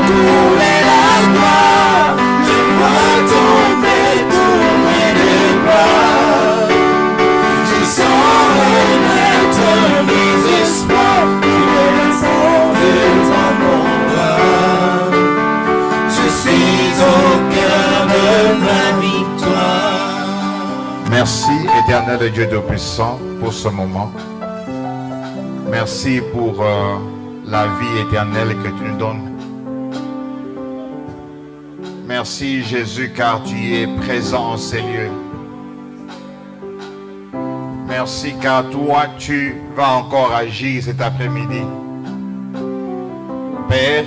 couler la gloire, je vois tomber tous mes débats. Je sens renaître mes espoirs, qui est fondé dans mon cœur. Je suis au cœur de ma victoire. Merci, éternel Dieu Tout-Puissant, pour ce moment. Merci pour la vie éternelle que tu nous donnes. Merci Jésus, car tu es présent en ces lieux. Merci car toi tu vas encore agir cet après-midi. Père,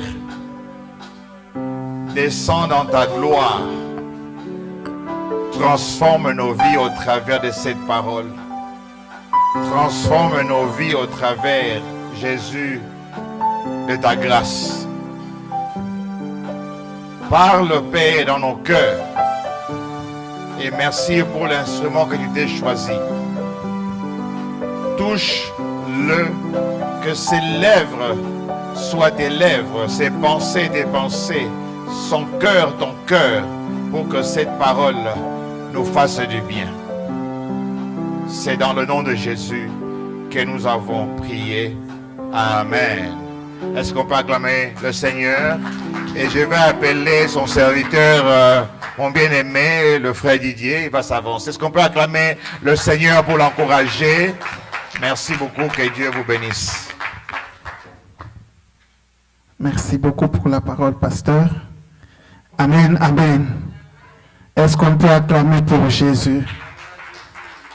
descends dans ta gloire. Transforme nos vies au travers de cette parole. Transforme nos vies au travers, Jésus, de ta grâce. Parle, Père, dans nos cœurs. Et merci pour l'instrument que tu t'es choisi. Touche-le, que ses lèvres soient tes lèvres, ses pensées tes pensées, son cœur ton cœur, pour que cette parole nous fasse du bien. C'est dans le nom de Jésus que nous avons prié. Amen. Est-ce qu'on peut acclamer le Seigneur? Et je vais appeler son serviteur, mon bien-aimé, le frère Didier, il va s'avancer. Est-ce qu'on peut acclamer le Seigneur pour l'encourager? Merci beaucoup, que Dieu vous bénisse. Merci beaucoup pour la parole, pasteur. Amen, amen. Est-ce qu'on peut acclamer pour Jésus?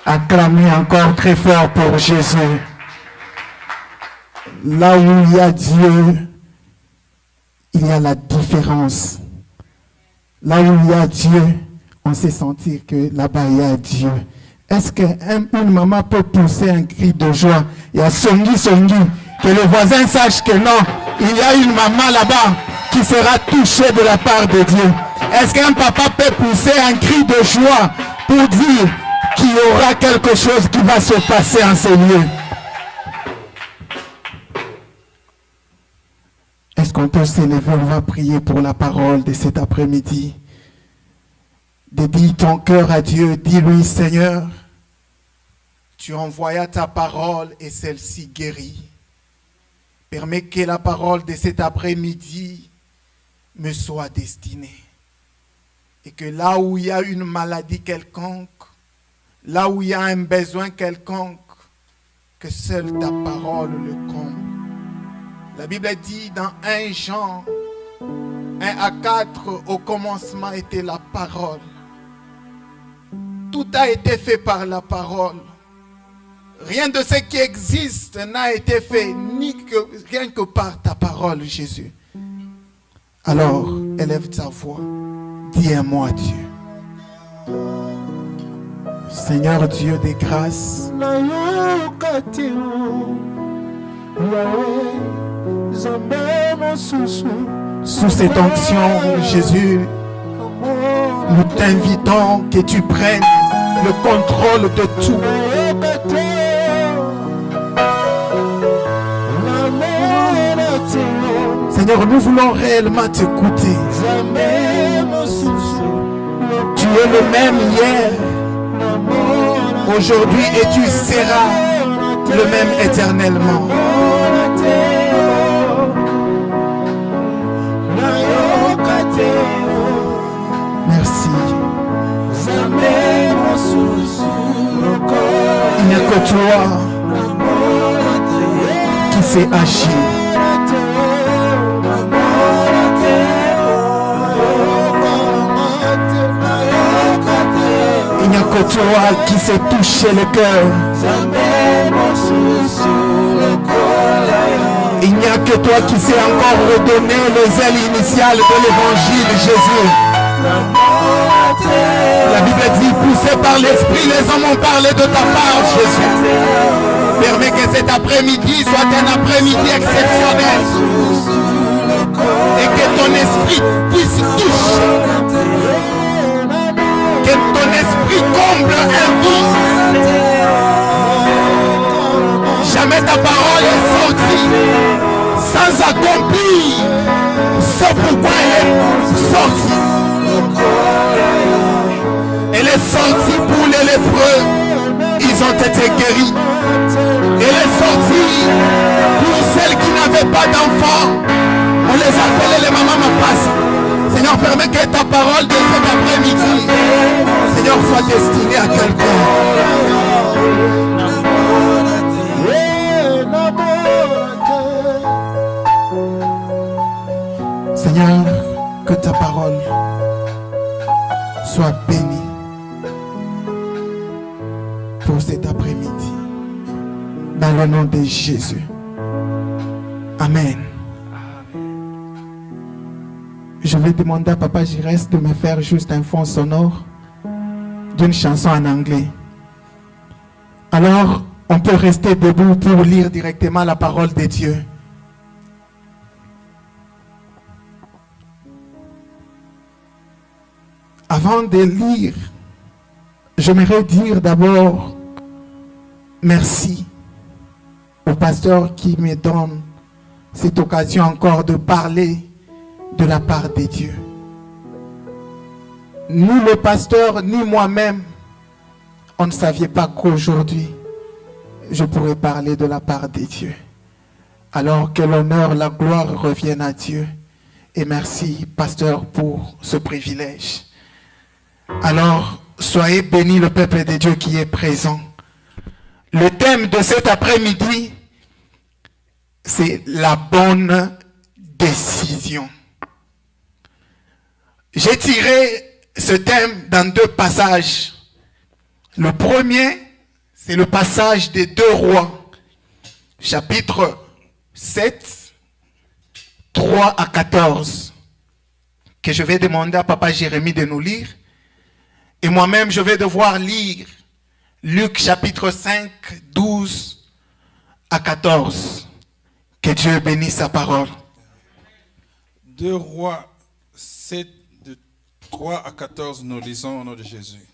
Acclamer encore très fort pour Jésus. Là où il y a Dieu, il y a la différence. Là où il y a Dieu, on sait sentir que là-bas il y a Dieu. Est-ce qu'une maman peut pousser un cri de joie? Il y a Songi, Songi. Que le voisin sache que non, il y a une maman là-bas qui sera touchée de la part de Dieu. Est-ce qu'un papa peut pousser un cri de joie pour dire qu'il y aura quelque chose qui va se passer en ces lieux? Est-ce qu'on peut s'élever? On va prier pour la parole de cet après-midi. Dédie ton cœur à Dieu. Dis-lui, Seigneur, tu envoyas ta parole et celle-ci guérit. Permets que la parole de cet après-midi me soit destinée. Et que là où il y a une maladie quelconque, là où il y a un besoin quelconque, que seule ta parole le comble. La Bible dit dans 1 Jean 1-4, au commencement était la parole. Tout a été fait par la parole. Rien de ce qui existe n'a été fait, rien que par ta parole, Jésus. Alors, élève ta voix. Dis à moi, Dieu. Seigneur Dieu des grâces, sous cette onction, Jésus, nous t'invitons que tu prennes le contrôle de tout. Seigneur, nous voulons réellement t'écouter. Tu es le même hier, aujourd'hui, et tu seras le même éternellement. Merci. Il n'y a que toi qui sais agir. Il n'y a que toi qui sais toucher le cœur. Il n'y a que toi qui sais encore redonner les ailes initiales de l'évangile, Jésus. La Bible dit, poussé par l'Esprit, les hommes ont parlé de ta part, Jésus. Permets que cet après-midi soit un après-midi exceptionnel. Et que ton esprit puisse toucher. Que ton esprit comble un vide. Jamais ta parole est sortie sans accomplir ce guérie. Elle est sortie pour celles qui n'avaient pas d'enfants. On les appelait les mamans Mapas. Seigneur, permets que ta parole de cet après-midi, Seigneur, soit destinée à quelqu'un. Seigneur, que ta parole soit bénie pour cet après-midi. Dans le nom de Jésus. Amen. Je vais demander à Papa Giresse de me faire juste un fond sonore d'une chanson en anglais. Alors, on peut rester debout pour lire directement la parole de Dieu. Avant de lire, j'aimerais dire d'abord merci au pasteur qui me donne cette occasion encore de parler de la part de Dieu. Ni le pasteur, ni moi-même, on ne savait pas qu'aujourd'hui, je pourrais parler de la part de Dieu. Alors que l'honneur, la gloire reviennent à Dieu. Et merci, pasteur, pour ce privilège. Alors, soyez bénis le peuple de Dieu qui est présent. Le thème de cet après-midi, c'est la bonne décision. J'ai tiré ce thème dans deux passages. Le premier, c'est le passage des 2 Rois, chapitre 7, 3 à 14, que je vais demander à Papa Jérémie de nous lire. Et moi-même, je vais devoir lire Luc chapitre 5, 12 à 14. Que Dieu bénisse sa parole. 2 Rois 7, de 3 à 14, nous lisons au nom de Jésus.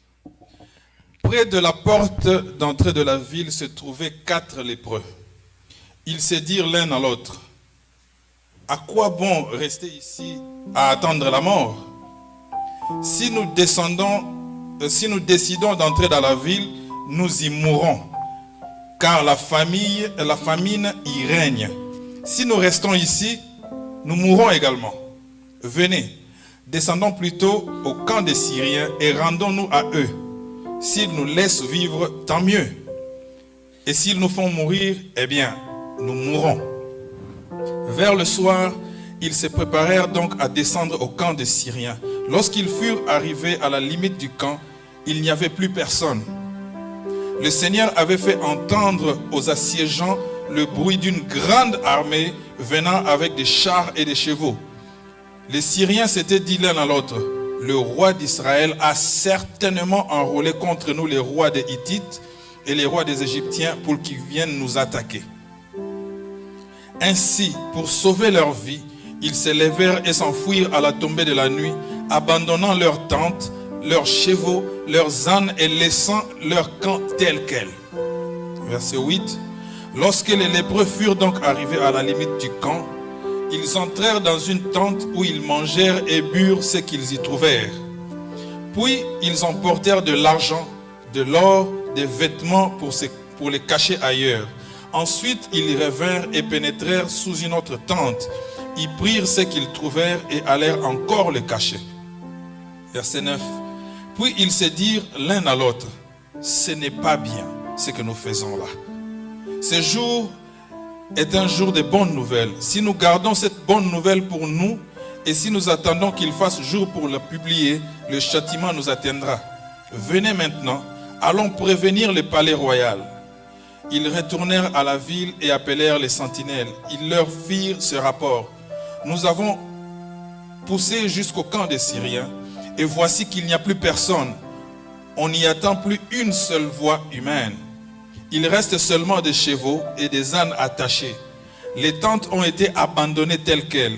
Près de la porte d'entrée de la ville se trouvaient 4 lépreux. Ils se dirent l'un à l'autre: à quoi bon rester ici à attendre la mort? Si nous décidons d'entrer dans la ville, nous y mourrons, car la famine y règne. Si nous restons ici, nous mourrons également. Venez, descendons plutôt au camp des Syriens et rendons-nous à eux. S'ils nous laissent vivre, tant mieux. Et s'ils nous font mourir, eh bien, nous mourrons. Vers le soir, ils se préparèrent donc à descendre au camp des Syriens. Lorsqu'ils furent arrivés à la limite du camp, il n'y avait plus personne. Le Seigneur avait fait entendre aux assiégeants le bruit d'une grande armée venant avec des chars et des chevaux. Les Syriens s'étaient dit l'un à l'autre: le roi d'Israël a certainement enrôlé contre nous les rois des Hittites et les rois des Égyptiens pour qu'ils viennent nous attaquer. Ainsi, pour sauver leur vie, ils se levèrent et s'enfuirent à la tombée de la nuit, abandonnant leurs tentes, leurs chevaux, leurs ânes et laissant leur camp tel quel. Verset 8. Lorsque les lépreux furent donc arrivés à la limite du camp, ils entrèrent dans une tente où ils mangèrent et burent ce qu'ils y trouvèrent. Puis ils emportèrent de l'argent, de l'or, des vêtements pour les cacher ailleurs. Ensuite ils revinrent et pénétrèrent sous une autre tente, y prirent ce qu'ils trouvèrent et allèrent encore le cacher. Verset 9. Puis ils se dirent l'un à l'autre: ce n'est pas bien ce que nous faisons là. Ce jour est un jour de bonnes nouvelles. Si nous gardons cette bonne nouvelle pour nous et si nous attendons qu'il fasse jour pour la publier, le châtiment nous atteindra. Venez maintenant, allons prévenir le palais royal. Ils retournèrent à la ville et appelèrent les sentinelles. Ils leur firent ce rapport: nous avons poussé jusqu'au camp des Syriens et voici qu'il n'y a plus personne. On n'y attend plus une seule voix humaine. Il reste seulement des chevaux et des ânes attachés. Les tentes ont été abandonnées telles quelles.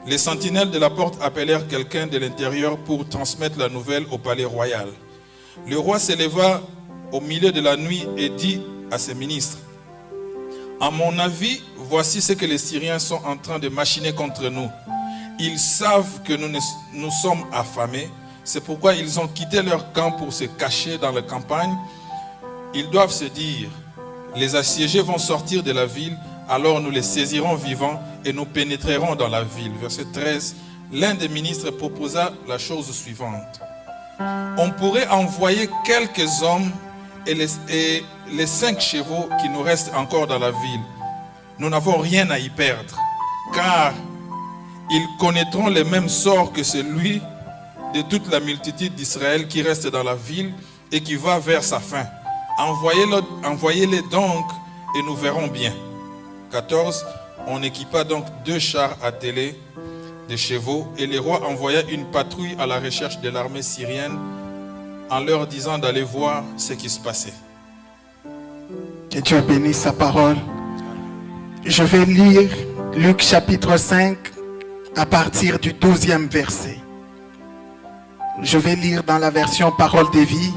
Les sentinelles de la porte appelèrent quelqu'un de l'intérieur pour transmettre la nouvelle au palais royal. Le roi se leva au milieu de la nuit et dit à ses ministres: à mon avis, voici ce que les Syriens sont en train de machiner contre nous. Ils savent que nous sommes affamés. C'est pourquoi ils ont quitté leur camp pour se cacher dans la campagne. Ils doivent se dire: Les assiégés vont sortir de la ville, alors nous les saisirons vivants et nous pénétrerons dans la ville. Verset 13, l'un des ministres proposa la chose suivante. On pourrait envoyer quelques hommes et les 5 chevaux qui nous restent encore dans la ville. Nous n'avons rien à y perdre, car ils connaîtront le même sort que celui de toute la multitude d'Israël qui reste dans la ville et qui va vers sa fin. Envoyez-les donc et nous verrons bien. 14. On équipa donc 2 chars attelés de chevaux et le roi envoya une patrouille à la recherche de l'armée syrienne en leur disant d'aller voir ce qui se passait. Que Dieu bénisse sa parole. Je vais lire Luc chapitre 5 à partir du 12e verset. Je vais lire dans la version Parole de vie.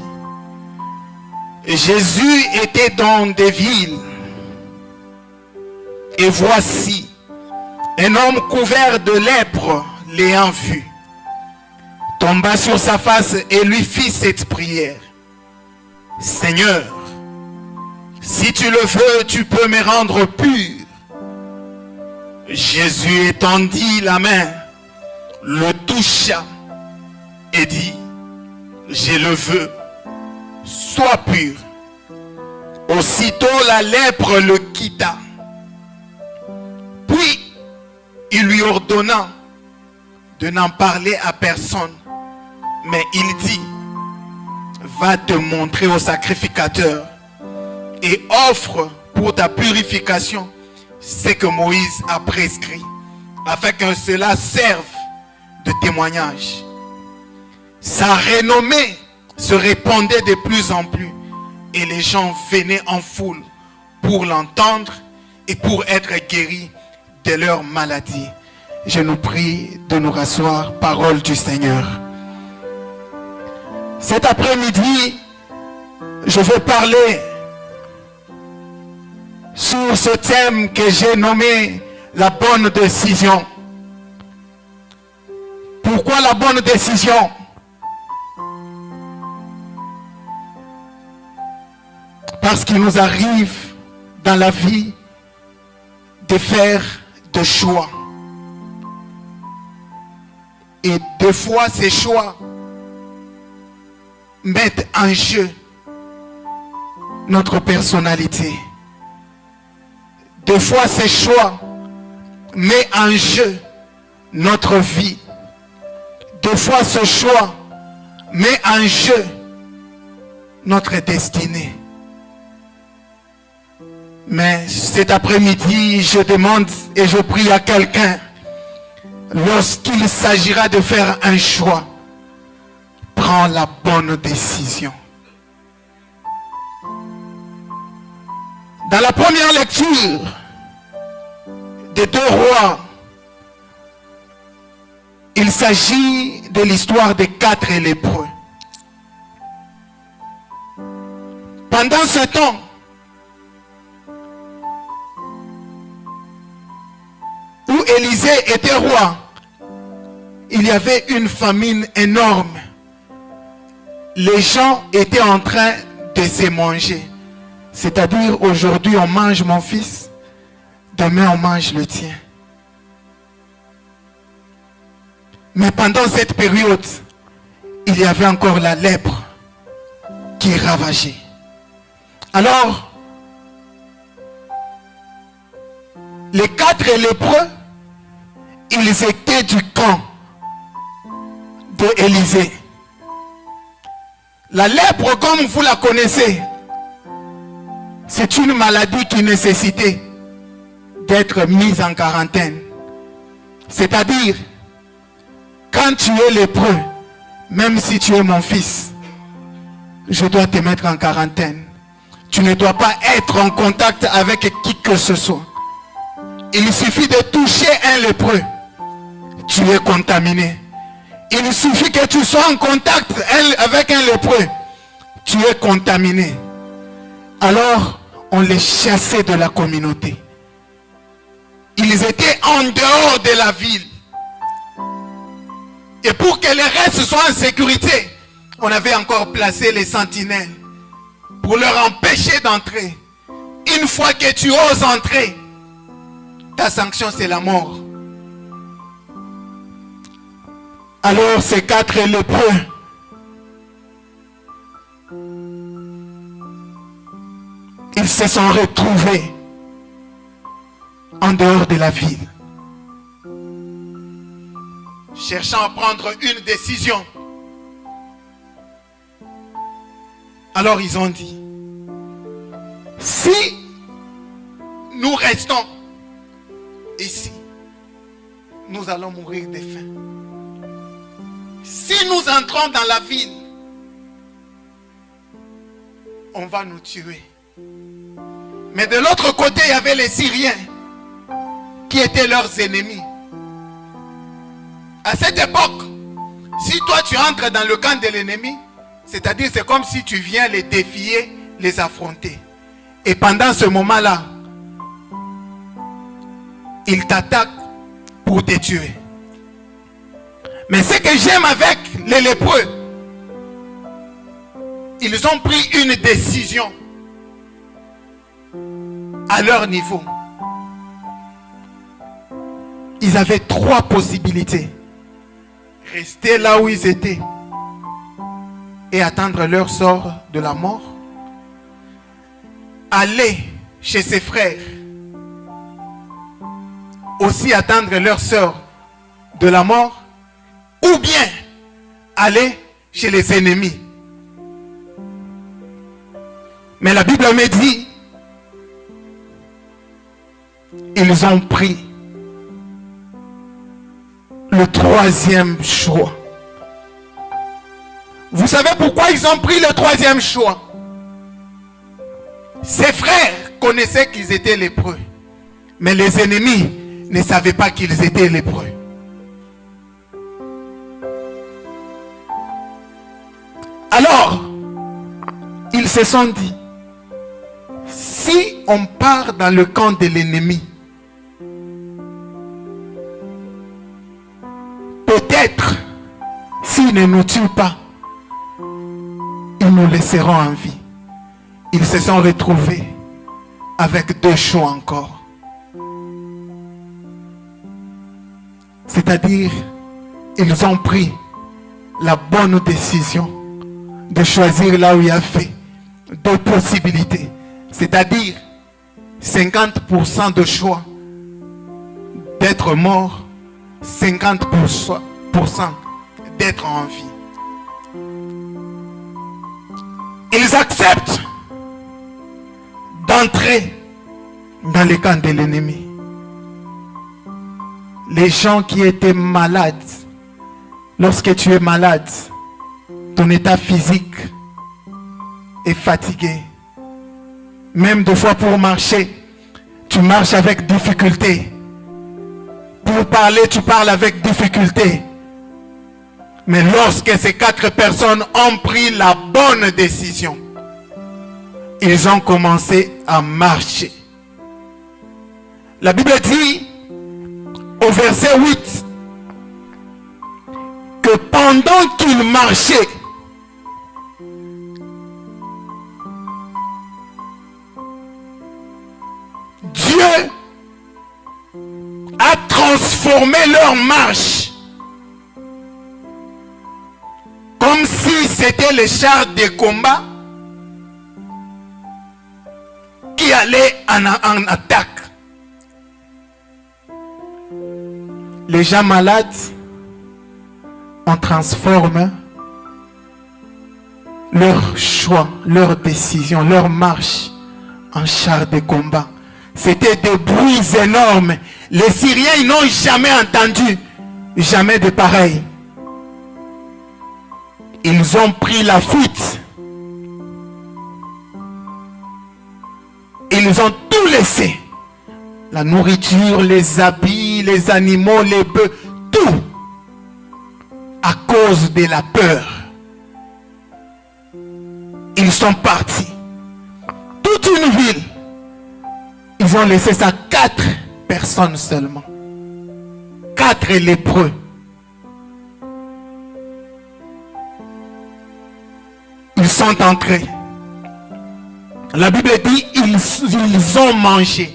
Jésus était dans des villes. Et voici, un homme couvert de lèpre l'ayant vu, tomba sur sa face et lui fit cette prière. Seigneur, si tu le veux, tu peux me rendre pur. Jésus étendit la main, le toucha et dit, je le veux, sois pur. Aussitôt la lèpre le quitta. Puis il lui ordonna de n'en parler à personne. Mais il dit, va te montrer au sacrificateur et offre pour ta purification ce que Moïse a prescrit, afin que cela serve de témoignage. Sa renommée se répandait de plus en plus et les gens venaient en foule pour l'entendre et pour être guéris de leur maladie. Je nous prie de nous rasseoir, parole du Seigneur. Cet après-midi, je vais parler sur ce thème que j'ai nommé la bonne décision. Pourquoi la bonne décision? Parce qu'il nous arrive dans la vie de faire des choix. Et des fois, ces choix mettent en jeu notre personnalité. Des fois, ces choix mettent en jeu notre vie. Des fois, ce choix met en jeu notre destinée. Mais cet après-midi, je demande et je prie à quelqu'un, lorsqu'il s'agira de faire un choix, prends la bonne décision. Dans la première lecture des 2 rois, il s'agit de l'histoire des 4 lépreux. Pendant ce temps, où Élisée était roi, il y avait une famine énorme. Les gens étaient en train de se manger. C'est-à-dire, aujourd'hui on mange mon fils, demain on mange le tien. Mais pendant cette période, il y avait encore la lèpre qui ravageait. Alors, les 4 lépreux, ils étaient du camp de Élisée. La lèpre, comme vous la connaissez, c'est une maladie qui nécessitait d'être mise en quarantaine. C'est-à-dire, quand tu es lépreux, même si tu es mon fils, je dois te mettre en quarantaine. Tu ne dois pas être en contact avec qui que ce soit. Il suffit de toucher un lépreux, tu es contaminé. Il suffit que tu sois en contact avec un lépreux, tu es contaminé. Alors, on les chassait de la communauté. Ils étaient en dehors de la ville. Et pour que les restes soient en sécurité, on avait encore placé les sentinelles pour leur empêcher d'entrer. une fois que tu oses entrer, ta sanction c'est la mort. Alors ces 4 lépreux, ils se sont retrouvés en dehors de la ville, cherchant à prendre une décision. Alors ils ont dit, si nous restons ici, nous allons mourir de faim. Si nous entrons dans la ville, on va nous tuer. Mais de l'autre côté, il y avait les Syriens qui étaient leurs ennemis. À cette époque, si toi tu entres dans le camp de l'ennemi, c'est-à-dire c'est comme si tu viens les défier, les affronter. Et pendant ce moment-là, ils t'attaquent pour te tuer. Mais ce que j'aime avec les lépreux, ils ont pris une décision à leur niveau. Ils avaient 3 possibilités. Rester là où ils étaient et attendre leur sort de la mort. Aller chez ses frères, aussi attendre leur sort de la mort. Ou bien aller chez les ennemis. Mais la Bible me dit, ils ont pris le 3e choix. Vous savez pourquoi ils ont pris le 3e choix? Ses frères connaissaient qu'ils étaient lépreux, mais les ennemis ne savaient pas qu'ils étaient lépreux. Alors, ils se sont dit, si on part dans le camp de l'ennemi, peut-être, s'ils ne nous tuent pas, ils nous laisseront en vie. Ils se sont retrouvés avec 2 choix encore. C'est-à-dire, ils ont pris la bonne décision de choisir là où il y avait 2 possibilités. C'est-à-dire 50% de choix d'être mort, 50% d'être en vie. Ils acceptent d'entrer dans le camp de l'ennemi. Les gens qui étaient malades, lorsque tu es malade, ton état physique est fatigué. Même des fois pour marcher, tu marches avec difficulté. Pour parler, tu parles avec difficulté. Mais lorsque ces 4 personnes ont pris la bonne décision, ils ont commencé à marcher. La Bible dit au verset 8 que pendant qu'ils marchaient, Dieu a transformé leur marche comme si c'était les chars de combat qui allaient en attaque. Les gens malades, on transforme leur choix, leur décision, leur marche en chars de combat. C'était des bruits énormes. Les Syriens, ils n'ont jamais entendu, jamais de pareil. Ils ont pris la fuite. Ils ont tout laissé. La nourriture, les habits, les animaux, les bœufs, tout. À cause de la peur. Ils sont partis. Toute une ville. Ils ont laissé ça 4 personnes seulement. 4 lépreux. Ils sont entrés La Bible dit, ils ont mangé.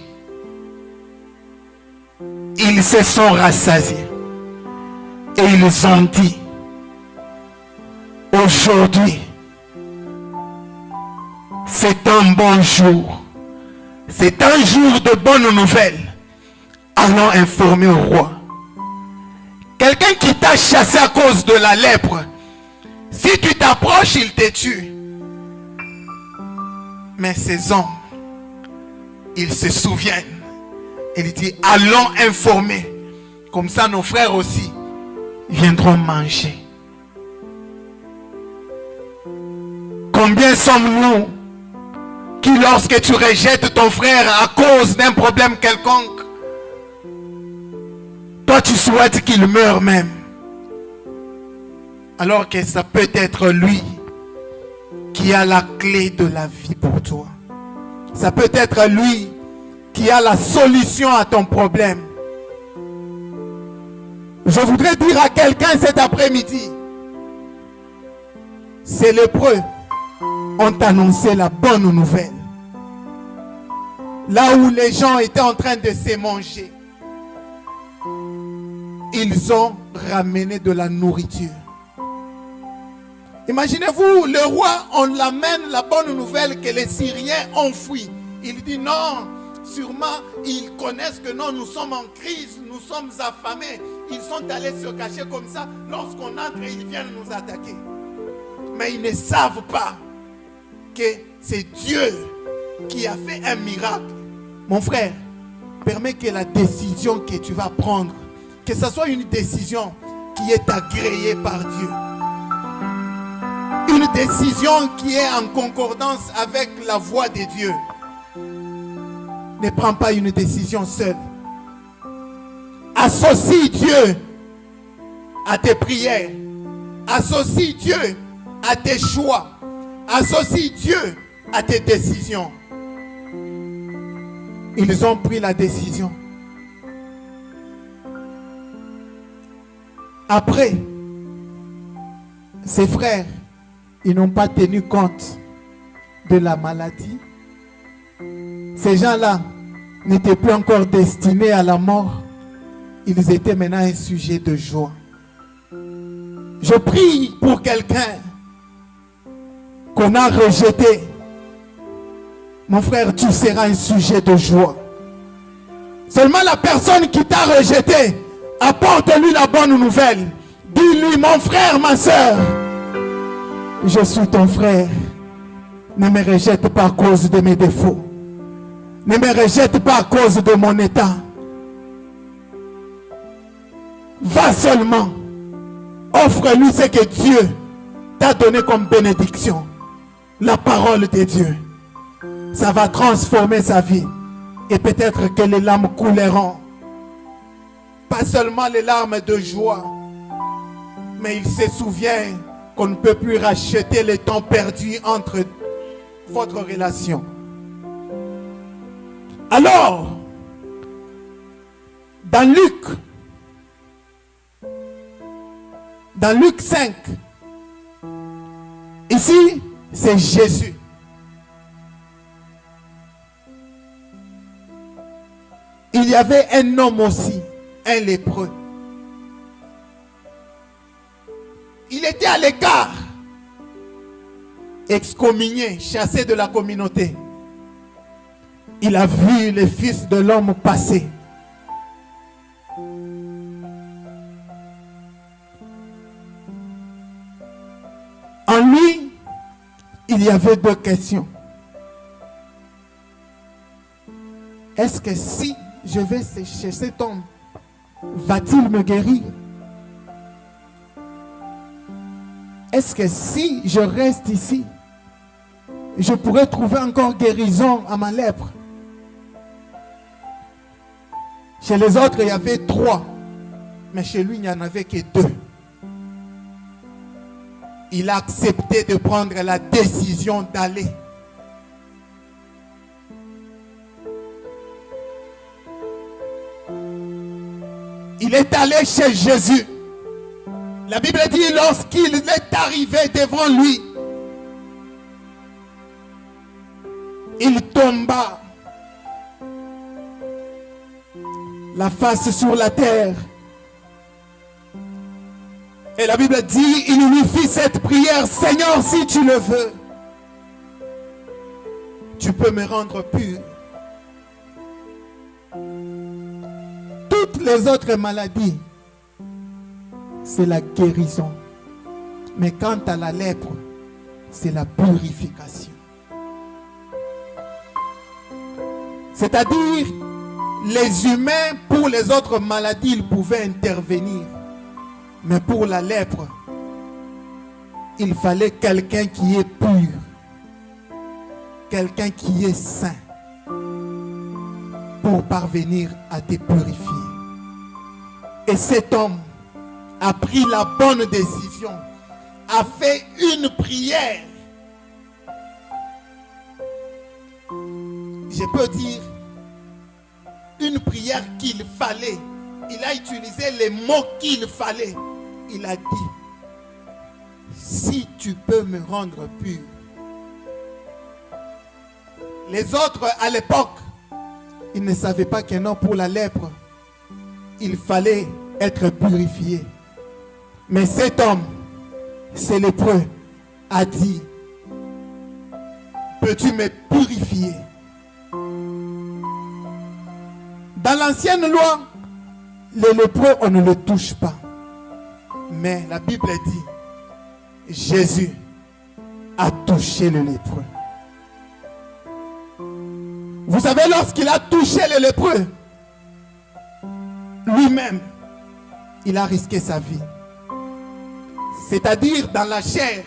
Ils se sont rassasiés. Et ils ont dit, aujourd'hui, c'est un bon jour. C'est un jour de bonnes nouvelles. Allons informer au roi. Quelqu'un qui t'a chassé à cause de la lèpre, si tu t'approches, il te tue. Mais ces hommes, ils se souviennent. Il dit, allons informer. Comme ça, nos frères aussi viendront manger. Combien sommes-nous qui, lorsque tu rejettes ton frère à cause d'un problème quelconque, toi tu souhaites qu'il meure même, alors que ça peut être lui qui a la clé de la vie pour toi. Ça peut être lui qui a la solution à ton problème. Je voudrais dire à quelqu'un cet après-midi, ces lépreux ont annoncé la bonne nouvelle. Là où les gens étaient en train de se manger, ils ont ramené de la nourriture. Imaginez-vous, le roi, on l'amène la bonne nouvelle que les Syriens ont fui. Il dit non, sûrement ils connaissent que non, nous sommes en crise, nous sommes affamés. Ils sont allés se cacher comme ça. Lorsqu'on entre, ils viennent nous attaquer. Mais ils ne savent pas que c'est Dieu qui a fait un miracle. Mon frère, permets que la décision que tu vas prendre, que ce soit une décision qui est agréée par Dieu. Une décision qui est en concordance avec la voix de Dieu. Ne prends pas une décision seule. Associe Dieu à tes prières. Associe Dieu à tes choix. Associe Dieu à tes décisions. Ils ont pris la décision. Après, ses frères, ils n'ont pas tenu compte de la maladie. Ces gens-là n'étaient plus encore destinés à la mort. Ils étaient maintenant un sujet de joie. Je prie pour quelqu'un qu'on a rejeté. Mon frère, tu seras un sujet de joie. Seulement la personne qui t'a rejeté, apporte-lui la bonne nouvelle. Dis-lui, mon frère, ma soeur, je suis ton frère. Ne me rejette pas à cause de mes défauts. Ne me rejette pas à cause de mon état. Va seulement. Offre-lui ce que Dieu t'a donné comme bénédiction. La parole de Dieu. Ça va transformer sa vie. Et peut-être que les larmes couleront. Pas seulement les larmes de joie. Mais il se souvient qu'on ne peut plus racheter le temps perdu entre votre relation. Alors, dans Luc 5, ici, c'est Jésus. Il y avait un homme aussi, un lépreux. Il était à l'écart, excommunié, chassé de la communauté. Il a vu le Fils de l'homme passer. En lui, il y avait deux questions. Est-ce que si je vais chez cet homme, va-t-il me guérir? Est-ce que si je reste ici, je pourrais trouver encore guérison à ma lèpre? Chez les autres, il y avait 3. Mais chez lui, il n'y en avait que 2. Il a accepté de prendre la décision d'aller. Il est allé chez Jésus. La Bible dit, lorsqu'il est arrivé devant lui, il tomba la face sur la terre. Et la Bible dit, il lui fit cette prière: Seigneur, si tu le veux, tu peux me rendre pur. Toutes les autres maladies, c'est la guérison. Mais quant à la lèpre, c'est la purification. C'est-à-dire, les humains, pour les autres maladies, ils pouvaient intervenir. Mais pour la lèpre, il fallait quelqu'un qui est pur, quelqu'un qui est saint, pour parvenir à te purifier. Et cet homme a pris la bonne décision, a fait une prière. Je peux dire, une prière qu'il fallait. Il a utilisé les mots qu'il fallait. Il a dit, si tu peux me rendre pur. Les autres, à l'époque, ils ne savaient pas que non, pour la lèpre, il fallait être purifié. Mais cet homme, ce lépreux, a dit, peux-tu me purifier? Dans l'ancienne loi, les lépreux, on ne le touche pas. Mais la Bible dit, Jésus a touché le lépreux. Vous savez, lorsqu'il a touché le lépreux, lui-même, il a risqué sa vie. C'est-à-dire, dans la chair,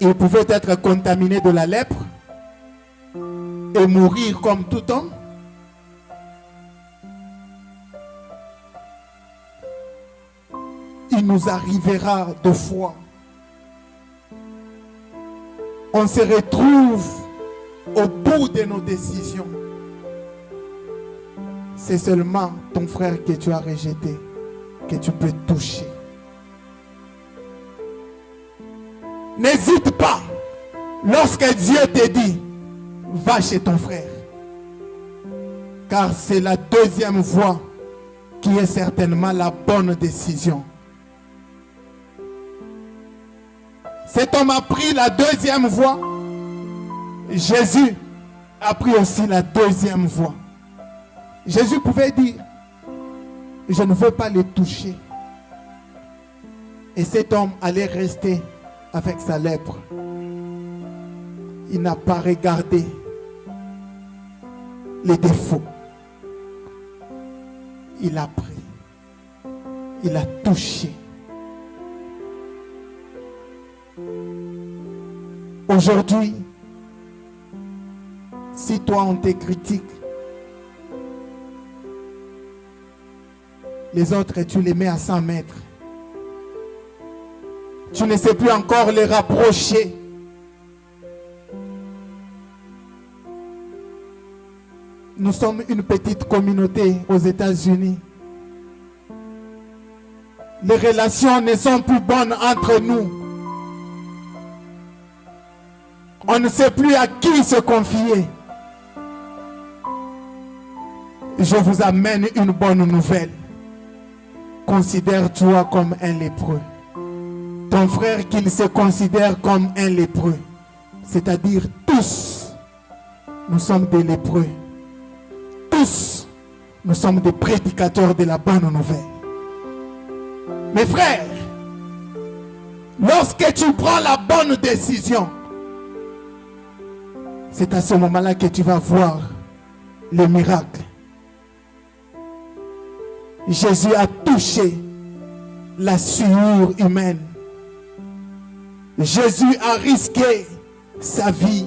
il pouvait être contaminé de la lèpre et mourir comme tout homme. Il nous arrivera de fois. On se retrouve au bout de nos décisions. C'est seulement ton frère que tu as rejeté que tu peux toucher. N'hésite pas. Lorsque Dieu te dit, va chez ton frère. Car c'est la deuxième voie qui est certainement la bonne décision. Cet homme a pris la deuxième voie. Jésus a pris aussi la deuxième voie. Jésus pouvait dire, je ne veux pas le toucher. Et cet homme allait rester avec sa lèpre. Il n'a pas regardé les défauts. Il a pris. Il a touché. Aujourd'hui, si toi on te critique, les autres tu les mets à 100 mètres. Tu ne sais plus encore les rapprocher. Nous sommes une petite communauté aux États-Unis. Les relations ne sont plus bonnes entre nous. On ne sait plus à qui se confier. Je vous amène une bonne nouvelle. Considère-toi comme un lépreux. Ton frère qu'il se considère comme un lépreux. C'est-à-dire tous, nous sommes des lépreux. Tous, nous sommes des prédicateurs de la bonne nouvelle. Mes frères, lorsque tu prends la bonne décision, c'est à ce moment-là que tu vas voir le miracle. Jésus a touché la sueur humaine. Jésus a risqué sa vie.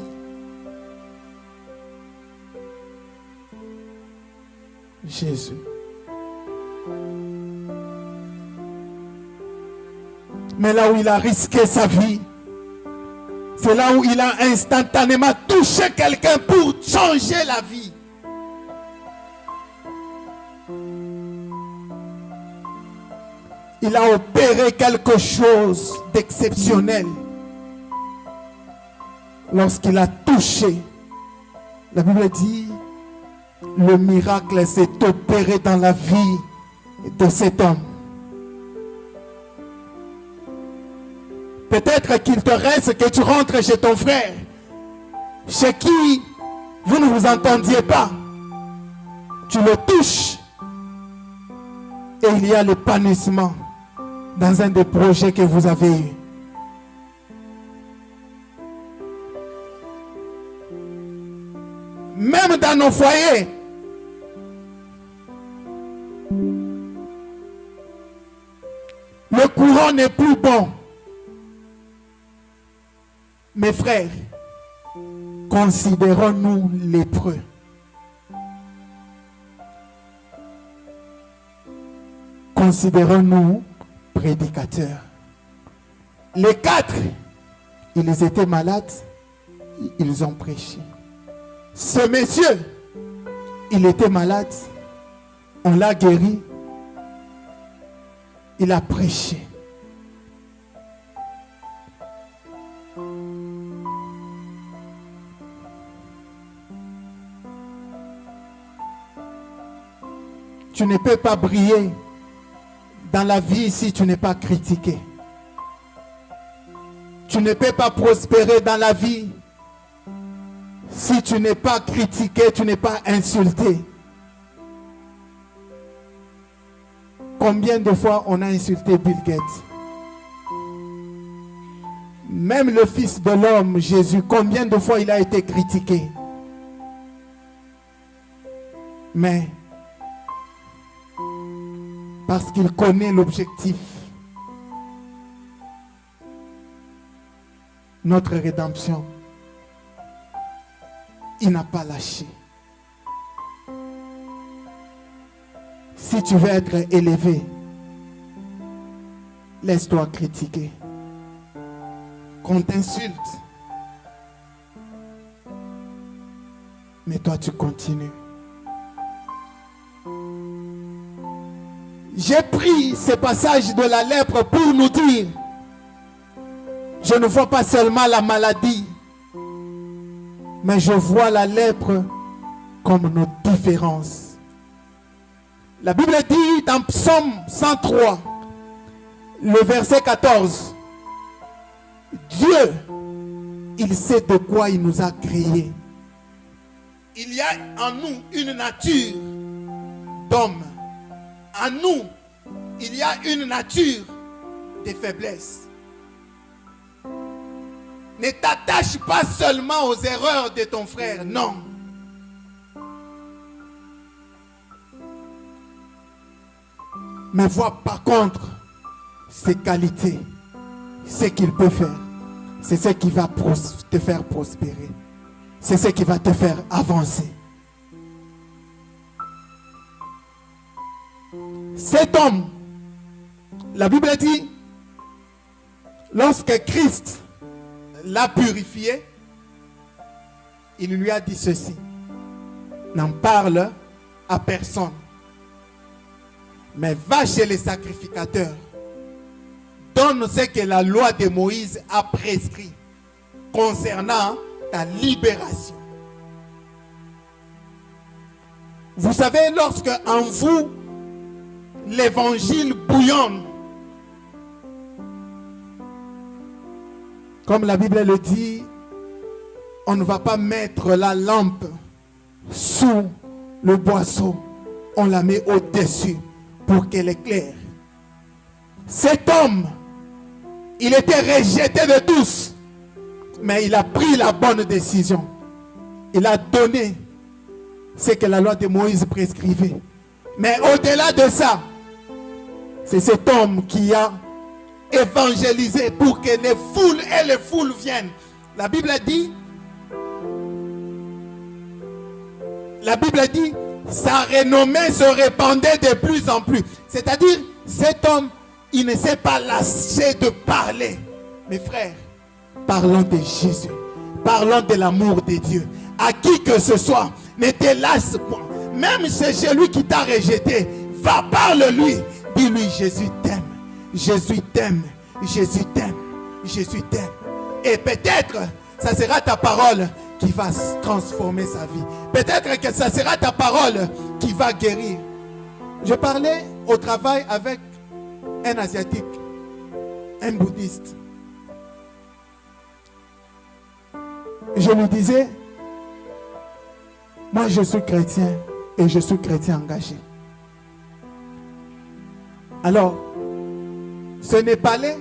Jésus. Mais là où il a risqué sa vie, c'est là où il a instantanément touché quelqu'un pour changer la vie. Il a opéré quelque chose d'exceptionnel lorsqu'il a touché La Bible dit, le miracle s'est opéré dans la vie de cet homme. Peut-être qu'il te reste que tu rentres chez ton frère, chez qui vous ne vous entendiez pas. Tu le touches et il y a l'épanouissement dans un des projets que vous avez eu. Même dans nos foyers, le courant n'est plus bon. Mes frères, considérons-nous lépreux. Considérons-nous prédicateurs. Les 4, ils étaient malades, ils ont prêché. Ce monsieur, il était malade, on l'a guéri, il a prêché. Tu ne peux pas briller dans la vie si tu n'es pas critiqué. Tu ne peux pas prospérer dans la vie si tu n'es pas critiqué, tu n'es pas insulté. Combien de fois on a insulté Bill Gates? Même le Fils de l'homme, Jésus, combien de fois il a été critiqué? Mais parce qu'il connaît l'objectif, notre rédemption, il n'a pas lâché. Si tu veux être élevé, laisse-toi critiquer. Qu'on t'insulte, mais toi tu continues. J'ai pris ce passage de la lèpre pour nous dire, je ne vois pas seulement la maladie, mais je vois la lèpre comme nos différences. La Bible dit dans Psaume 103, le verset 14, Dieu, il sait de quoi il nous a créés. Il y a en nous une nature d'homme. En nous, il y a une nature de faiblesse. Ne t'attache pas seulement aux erreurs de ton frère, non. Mais vois par contre ses qualités, ce qu'il peut faire. C'est ce qui va te faire prospérer. C'est ce qui va te faire avancer. Cet homme, la Bible dit, lorsque Christ l'a purifié, il lui a dit ceci: n'en parle à personne, mais va chez les sacrificateurs, donne ce que la loi de Moïse a prescrit concernant ta libération. Vous savez, lorsque en vous l'évangile bouillonne, comme la Bible le dit, on ne va pas mettre la lampe sous le boisseau, on la met au-dessus pour qu'elle éclaire. Cet homme, il était rejeté de tous, mais il a pris la bonne décision. Il a donné ce que la loi de Moïse prescrivait. Mais au-delà de ça, c'est cet homme qui a évangélisé pour que les foules et les foules viennent. La Bible dit, sa renommée se répandait de plus en plus. C'est-à-dire, cet homme, il ne s'est pas lassé de parler. Mes frères, parlons de Jésus. Parlons de l'amour de Dieu. À qui que ce soit, ne te lasse point. Même c'est celui qui t'a rejeté, va, parle-lui. Dis-lui, Jésus t'aime. Jésus t'aime. Jésus t'aime. Jésus t'aime. Et peut-être, ça sera ta parole qui va transformer sa vie. Peut-être que ça sera ta parole qui va guérir. Je parlais au travail avec un Asiatique, un bouddhiste. Je lui disais, moi je suis chrétien et je suis chrétien engagé. Alors, ce Népalais,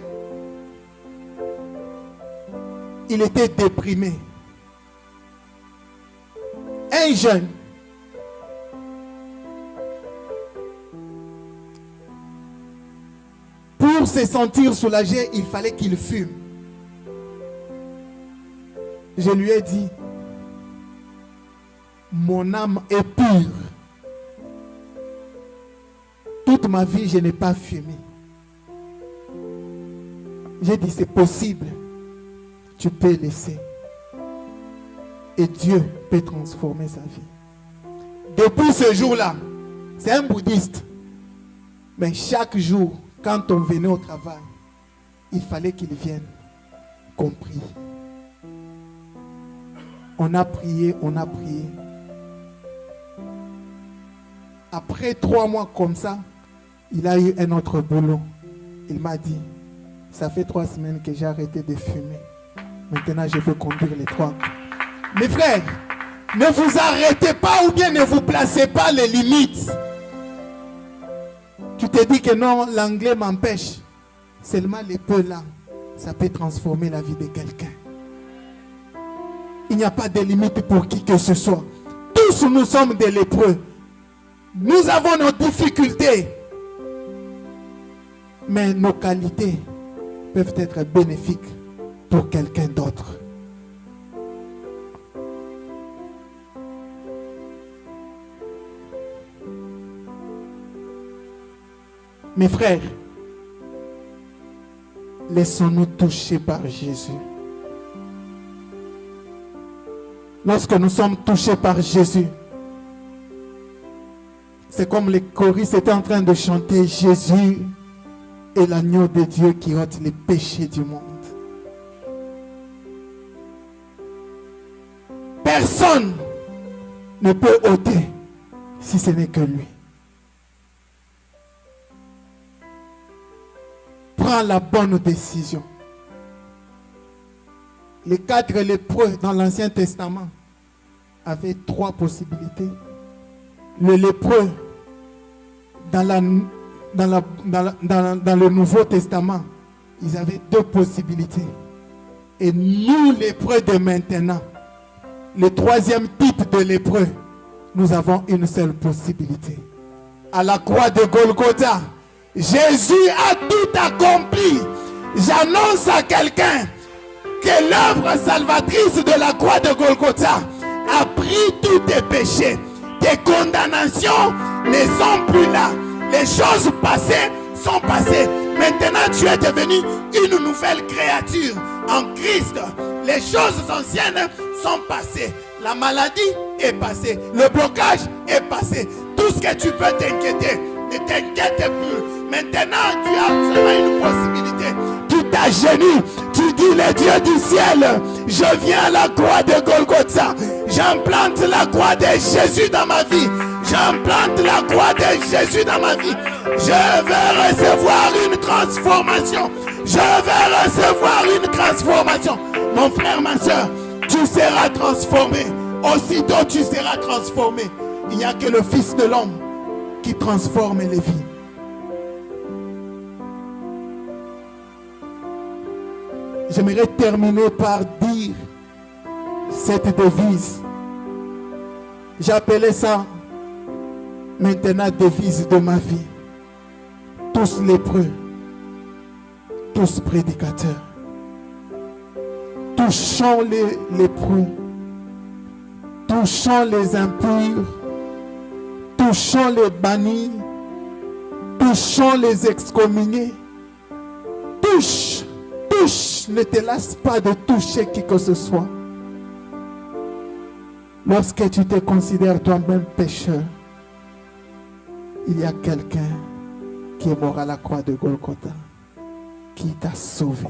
il était déprimé. Un jeune. Pour se sentir soulagé, il fallait qu'il fume. Je lui ai dit, mon âme est pure. Toute ma vie, je n'ai pas fumé. J'ai dit, c'est possible. Tu peux laisser. Et Dieu peut transformer sa vie. Depuis ce jour-là, c'est un bouddhiste. Mais chaque jour, quand on venait au travail, il fallait qu'il vienne compris. On a prié, on a prié. Après 3 mois comme ça, il a eu un autre boulot. Il m'a dit, ça fait 3 semaines que j'ai arrêté de fumer. Maintenant, je veux conduire les 3. Mes frères, ne vous arrêtez pas ou bien ne vous placez pas les limites. Tu te dis que non, l'anglais m'empêche. Seulement les peu là, ça peut transformer la vie de quelqu'un. Il n'y a pas de limite pour qui que ce soit. Tous nous sommes des lépreux. Nous avons nos difficultés. Mais nos qualités peuvent être bénéfiques pour quelqu'un d'autre. Mes frères, laissons-nous toucher par Jésus. Lorsque nous sommes touchés par Jésus, c'est comme les choristes étaient en train de chanter, Jésus est l'agneau de Dieu qui ôte les péchés du monde. Personne ne peut ôter si ce n'est que lui. Prends la bonne décision. Les 4 lépreux dans l'Ancien Testament avaient 3 possibilités. Le lépreux dans le Nouveau Testament, ils avaient 2 possibilités. Et nous, lépreux de maintenant, le 3e type de lépreux, nous avons une seule possibilité. À la croix de Golgotha, Jésus a tout accompli. J'annonce à quelqu'un que l'œuvre salvatrice de la croix de Golgotha a pris tous tes péchés. Tes condamnations ne sont plus là. Les choses passées sont passées. Maintenant, tu es devenu une nouvelle créature en Christ. Les choses anciennes sont passées. La maladie est passée. Le blocage est passé. Tout ce que tu peux t'inquiéter, ne t'inquiète plus. Maintenant, tu as seulement une possibilité. Tu t'agenouilles. Tu dis, le Dieu du ciel, je viens à la croix de Golgotha. J'implante la croix de Jésus dans ma vie. J'implante la croix de Jésus dans ma vie. Je vais recevoir une transformation. Je vais recevoir une transformation. Mon frère, ma soeur, tu seras transformé. Aussitôt tu seras transformé. Il n'y a que le Fils de l'homme qui transforme les vies. J'aimerais terminer par dire cette devise. J'appelais ça maintenant devise de ma vie. Tous lépreux, tous prédicateurs. Touchons les lépreux, touchons les impurs, touchons les bannis, touchons les excommuniés. Touche, touche, ne te lasse pas de toucher qui que ce soit. Lorsque tu te considères toi-même pécheur, il y a quelqu'un qui est mort à la croix de Golgotha, qui t'a sauvé.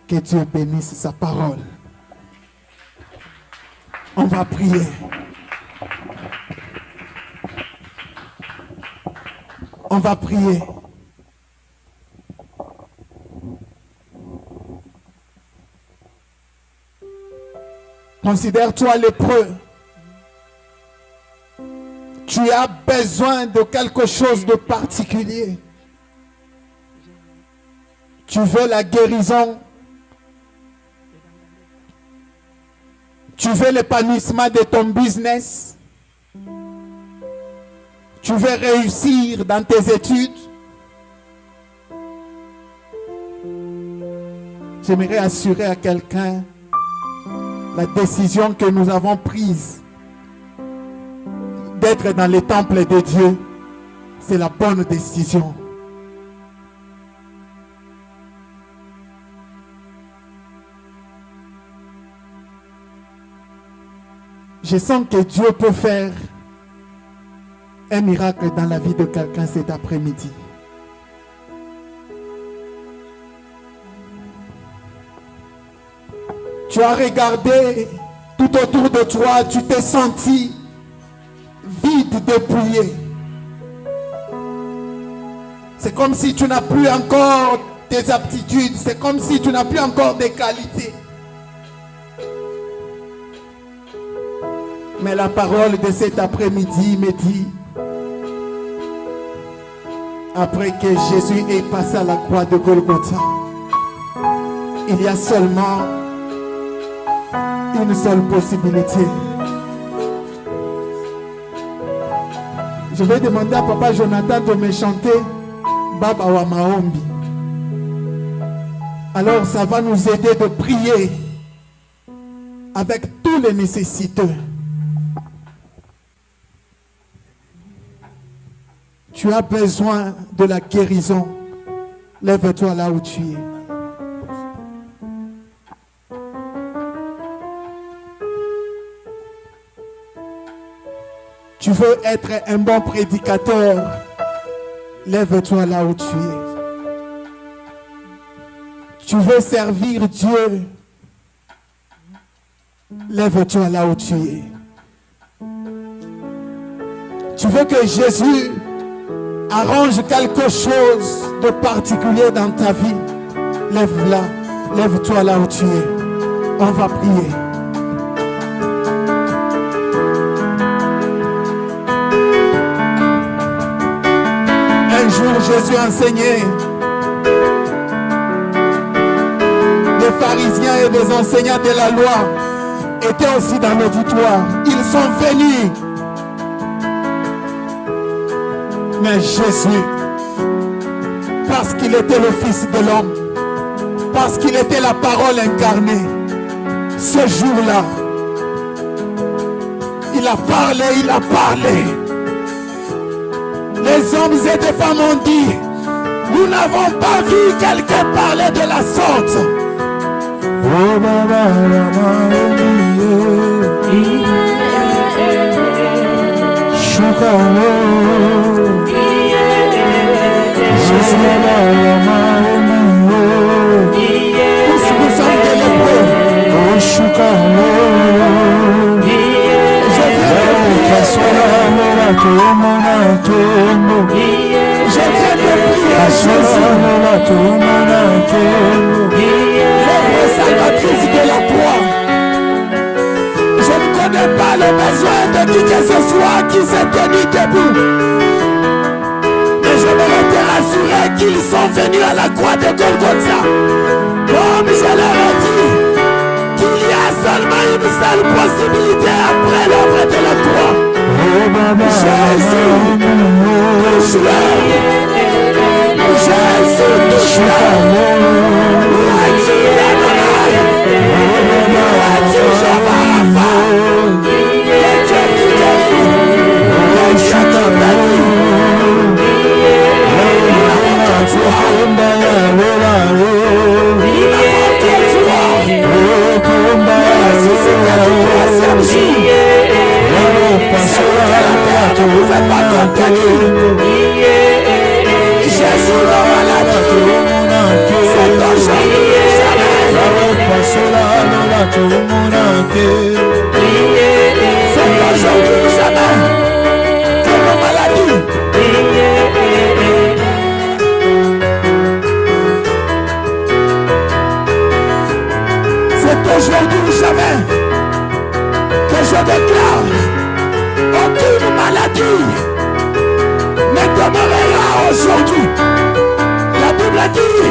Que Dieu bénisse sa parole. On va prier. On va prier. Considère-toi lépreux. Tu as besoin de quelque chose de particulier. Tu veux la guérison. Tu veux l'épanouissement de ton business. Tu veux réussir dans tes études. J'aimerais assurer à quelqu'un la décision que nous avons prise d'être dans les temples de Dieu, c'est la bonne décision. Je sens que Dieu peut faire un miracle dans la vie de quelqu'un cet après-midi. Tu as regardé tout autour de toi, tu t'es senti vide, dépouillé. C'est comme si tu n'as plus encore des aptitudes, c'est comme si tu n'as plus encore des qualités. Mais la parole de cet après-midi me dit, après que Jésus est passé à la croix de Golgotha, il y a seulement une seule possibilité. Je vais demander à Papa Jonathan de me chanter Baba wa Maombi. Alors ça va nous aider de prier avec tous les nécessiteux. Tu as besoin de la guérison. Lève-toi là où tu es. Tu veux être un bon prédicateur. Lève-toi là où tu es. Tu veux servir Dieu. Lève-toi là où tu es. Tu veux que Jésus arrange quelque chose de particulier dans ta vie. Lève-la. Lève-toi là où tu es. On va prier. Un jour, Jésus enseignait. Les pharisiens et les enseignants de la loi étaient aussi dans l'auditoire. Ils sont venus. Mais Jésus, parce qu'il était le Fils de l'homme, parce qu'il était la parole incarnée, ce jour-là, il a parlé, il a parlé. Les hommes et les femmes ont dit, nous n'avons pas vu quelqu'un parler de la sorte. Oh, tous nous sommes des lépreux. Je viens de prier l'œuvre salvatrice de la croix. Je ne connais pas le besoin de qui que ce soit qui s'est tenu debout. Mais je me suis rassuré qu'ils sont venus à la croix de Golgotha. Comme je leur ai dit, qu'il y a seulement une seule possibilité après l'œuvre de la croix. Jésus, touche-le. Jésus, touche-le. Jésus le malade, c'est aujourd'hui, jamais. main, que je déclare aucune maladie ne demeurera aujourd'hui. La Bible dit,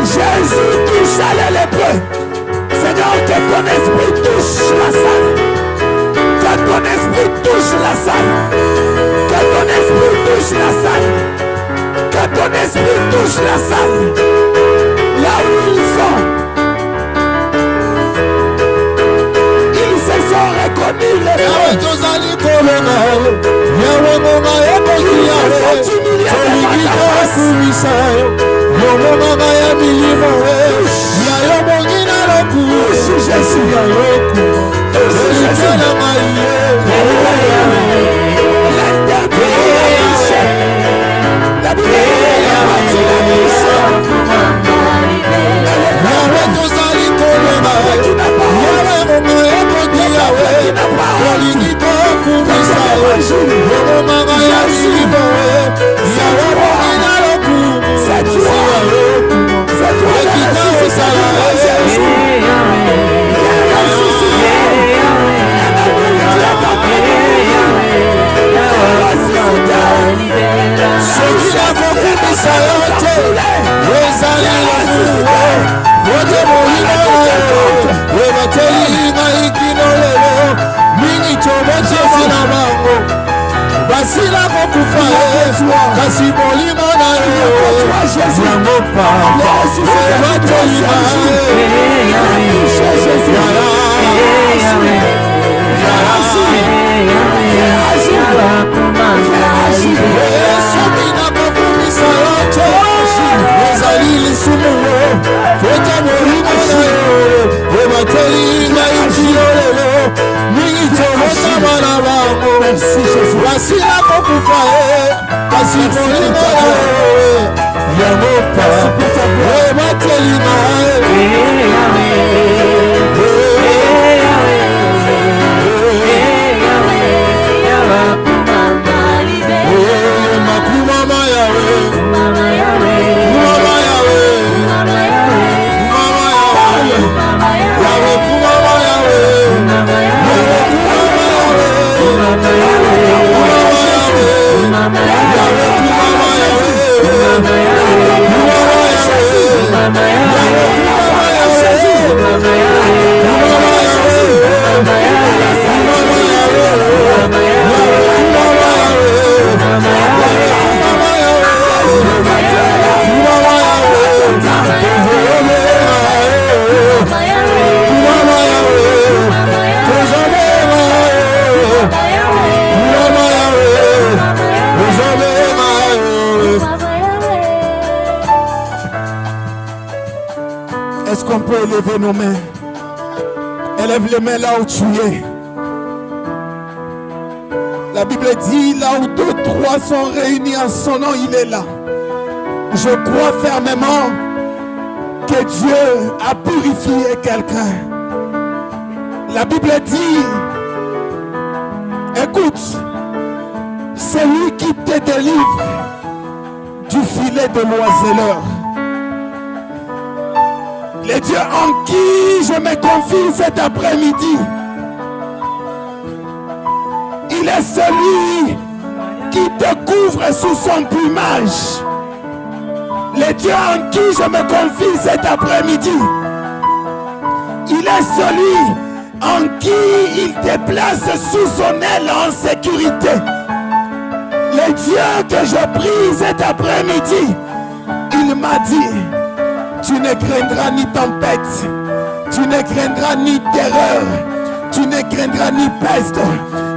Jésus touche à les lépreux. Seigneur, que ton esprit touche la salle. Que ton esprit touche la salle. Que ton esprit touche la salle. Que ton esprit touche la salle. Là où ils sont. Ils se sont reconnus les lépreux. Ils se sont humiliés devant ta face. Touche Jésus. Touche Jésus. La Bible basila kokufa kasi molimo na yo yango papa batolima soki nakokumisa yo te ezali lisumu fota molimo na yo ebateli ngai kilo lelo mingi tobotama na bango basila kokufa kasi molimo na yo yango papa ebateli ngai Est-ce qu'on peut élever nos mains? Élève les mains là où tu es. La Bible dit, là où 2, 3 sont réunis en son nom, il est là. Je crois fermement que Dieu a purifié quelqu'un. La Bible dit, écoute, c'est lui qui te délivre du filet de l'oiseleur. Le Dieu en qui je me confie cet après-midi, il est celui qui te couvre sous son plumage. Le Dieu en qui je me confie cet après-midi, il est celui en qui il te place sous son aile en sécurité. Le Dieu que je prie cet après-midi, il m'a dit, tu ne craindras ni tempête, tu ne craindras ni terreur, tu ne craindras ni peste,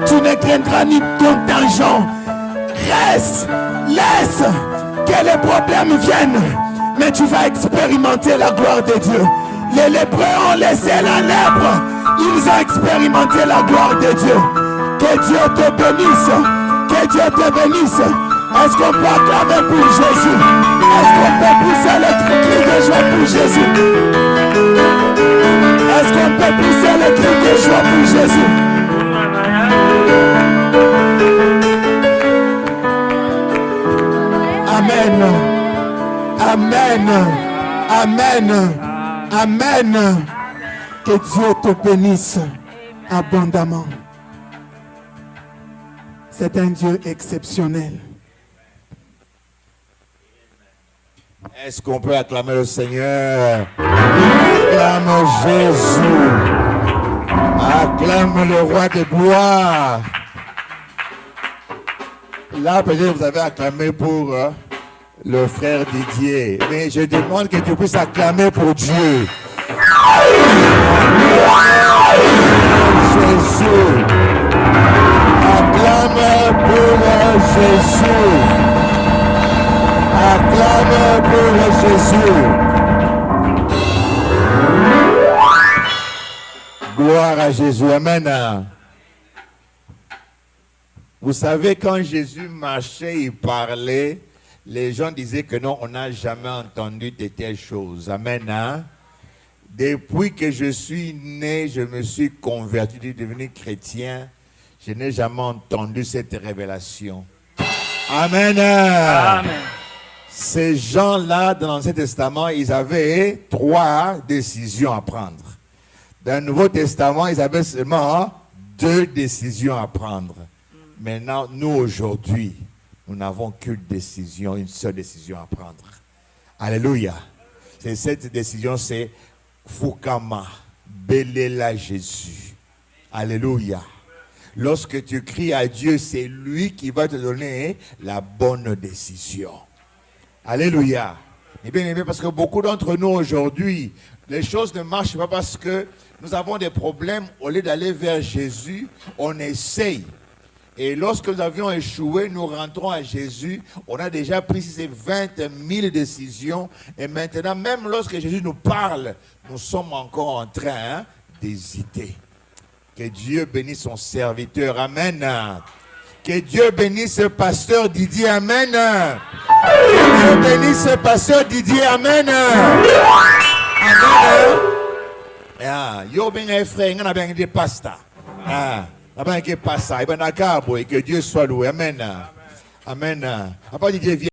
tu ne craindras ni contingent. Reste, laisse que les problèmes viennent, mais tu vas expérimenter la gloire de Dieu. Les lépreux ont laissé la lèpre, ils ont expérimenté la gloire de Dieu. Que Dieu te bénisse, que Dieu te bénisse. Est-ce qu'on peut acclamer pour Jésus? Est-ce qu'on peut pousser le cri de joie pour Jésus? Est-ce qu'on peut pousser le cri de joie pour Jésus? Amen. Amen. Amen. Amen. Que Dieu te bénisse abondamment. C'est un Dieu exceptionnel. Est-ce qu'on peut acclamer le Seigneur? Acclame Jésus. Acclame le roi de gloire. Là, peut-être vous avez acclamé pour le frère Didier. Mais je demande que tu puisses acclamer pour Dieu. Jésus. Acclame pour Jésus. Acclame pour Jésus. Gloire à Jésus. Amen. Vous savez, quand Jésus marchait, il parlait, les gens disaient que non, on n'a jamais entendu de telles choses. Amen. Depuis que je suis né, je me suis converti, je suis devenu chrétien. Je n'ai jamais entendu cette révélation. Amen. Amen. Ces gens-là, dans l'Ancien Testament, ils avaient 3 décisions à prendre. Dans le Nouveau Testament, ils avaient seulement 2 décisions à prendre. Maintenant, nous, aujourd'hui, nous n'avons qu'une décision, une seule décision à prendre. Alléluia. Et cette décision, c'est Fukama, Belela Jésus. Alléluia. Lorsque tu cries à Dieu, c'est lui qui va te donner la bonne décision. Alléluia. Et bien aimé, parce que beaucoup d'entre nous aujourd'hui, les choses ne marchent pas parce que nous avons des problèmes. Au lieu d'aller vers Jésus, on essaye. Et lorsque nous avions échoué, nous rentrons à Jésus. On a déjà pris ces 20 000 décisions. Et maintenant, même lorsque Jésus nous parle, nous sommes encore en train d'hésiter. Que Dieu bénisse son serviteur. Amen. Que Dieu bénisse ce pasteur Didier. Amen. Que Dieu bénisse ce pasteur Didier. Amen. Amen. Yo bien frère, on a bien des pastas. Que Dieu soit loué. Amen. Amen. Amen.